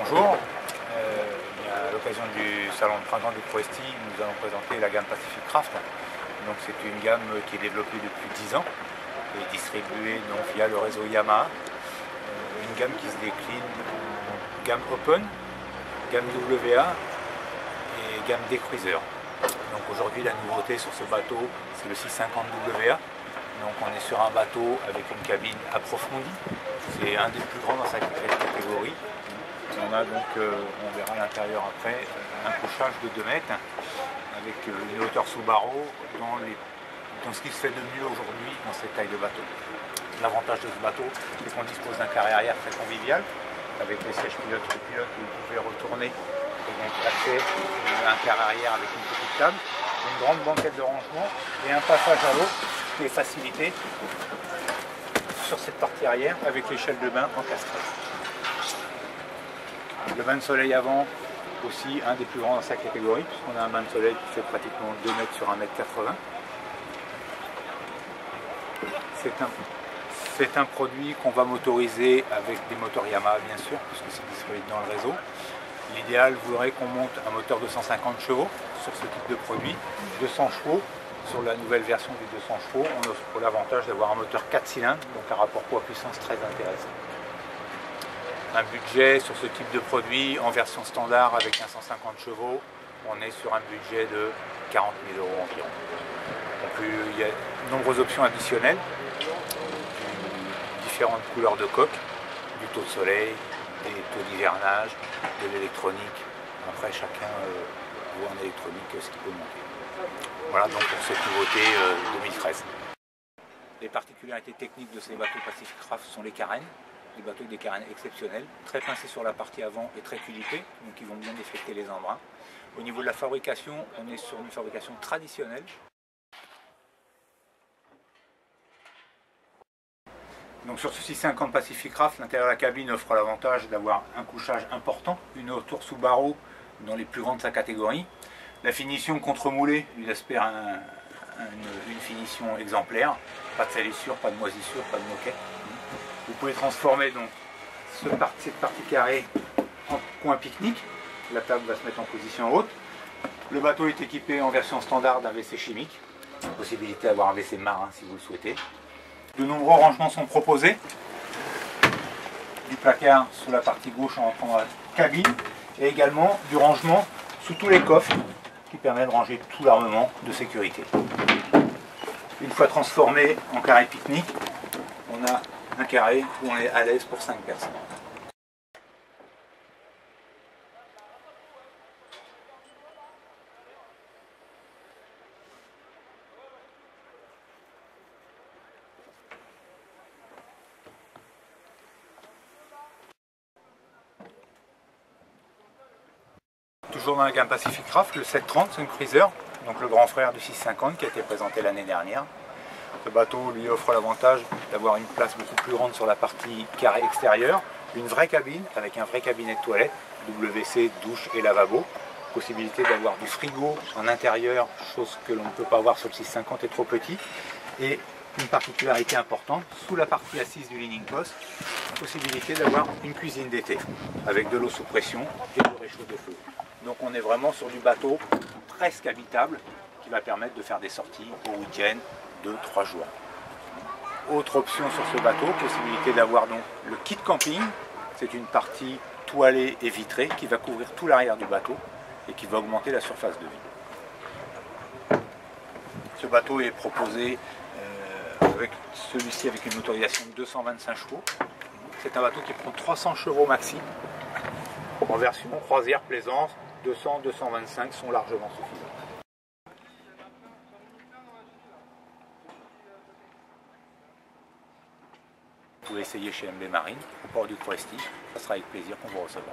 Bonjour, à l'occasion du salon de printemps du Pro-Esti, nous allons présenter la gamme Pacific Craft. Donc c'est une gamme qui est développée depuis 10 ans et distribuée donc, via le réseau Yamaha. Une gamme qui se décline en gamme Open, gamme WA et gamme D-Cruiser. Donc aujourd'hui la nouveauté sur ce bateau c'est le 650 WA. Donc on est sur un bateau avec une cabine approfondie. C'est un des plus grands dans sa catégorie. On a donc, on verra à l'intérieur après, un couchage de 2 mètres avec une hauteur sous barreau dans ce qui se fait de mieux aujourd'hui dans cette taille de bateau. L'avantage de ce bateau, c'est qu'on dispose d'un carré arrière très convivial avec les sièges pilotes où vous pouvez retourner et donc accès à un carré arrière avec une petite table, une grande banquette de rangement et un passage à l'eau qui est facilité sur cette partie arrière avec l'échelle de bain encastrée. Le bain de soleil avant, aussi un des plus grands dans sa catégorie, puisqu'on a un bain de soleil qui fait pratiquement 2 mètres sur 1,80 m. C'est un produit qu'on va motoriser avec des moteurs Yamaha bien sûr, puisque c'est disponible dans le réseau. L'idéal voudrait qu'on monte un moteur de 150 chevaux sur ce type de produit, 200 chevaux. Sur la nouvelle version des 200 chevaux, on offre l'avantage d'avoir un moteur 4 cylindres, donc un rapport poids-puissance très intéressant. Un budget sur ce type de produit en version standard avec un 150 chevaux, on est sur un budget de 40 000 € environ. Donc, il y a de nombreuses options additionnelles, différentes couleurs de coque, du taux de soleil, des taux d'hivernage, de l'électronique. Après chacun voit en électronique ce qu'il peut monter. Voilà donc pour cette nouveauté 2013. Les particularités techniques de ces bateaux Pacific Craft sont les carènes. Des bateaux avec des carènes exceptionnelles, très pincés sur la partie avant et très culipés, donc ils vont bien déflecter les embruns. Au niveau de la fabrication, on est sur une fabrication traditionnelle. Donc sur ce 650 Pacific Craft, l'intérieur de la cabine offre l'avantage d'avoir un couchage important, une hauteur sous barreau dans les plus grandes de sa catégorie. La finition contre-moulée lui espère une finition exemplaire, pas de salissure, pas de moisissure, pas de moquette. Vous pouvez transformer donc cette partie carrée en coin pique-nique. La table va se mettre en position haute. Le bateau est équipé en version standard d'un WC chimique. Possibilité d'avoir un WC marin si vous le souhaitez. De nombreux rangements sont proposés. Du placard sous la partie gauche en entrant dans la cabine. Et également du rangement sous tous les coffres qui permet de ranger tout l'armement de sécurité. Une fois transformé en carré pique-nique, on a un carré où on est à l'aise pour 5 personnes. Toujours dans la gamme Pacific Craft, le 730, c'est un cruiser, donc le grand frère du 650 qui a été présenté l'année dernière. Ce bateau lui offre l'avantage d'avoir une place beaucoup plus grande sur la partie carré extérieure, une vraie cabine avec un vrai cabinet de toilette, WC, douche et lavabo, possibilité d'avoir du frigo en intérieur, chose que l'on ne peut pas avoir sur le 650 est trop petit, et une particularité importante, sous la partie assise du leaning post, possibilité d'avoir une cuisine d'été avec de l'eau sous pression et du réchaud de feu. Donc on est vraiment sur du bateau presque habitable qui va permettre de faire des sorties au week-end, 2-3 jours. Autre option sur ce bateau, possibilité d'avoir donc le kit camping. C'est une partie toilée et vitrée qui va couvrir tout l'arrière du bateau et qui va augmenter la surface de vie. Ce bateau est proposé avec celui-ci avec une motorisation de 225 chevaux. C'est un bateau qui prend 300 chevaux maxi. En version croisière plaisance, 200-225 sont largement suffisants. Vous pouvez essayer chez MB Marine, au port du Pro-Esti. Ça sera avec plaisir qu'on vous recevra.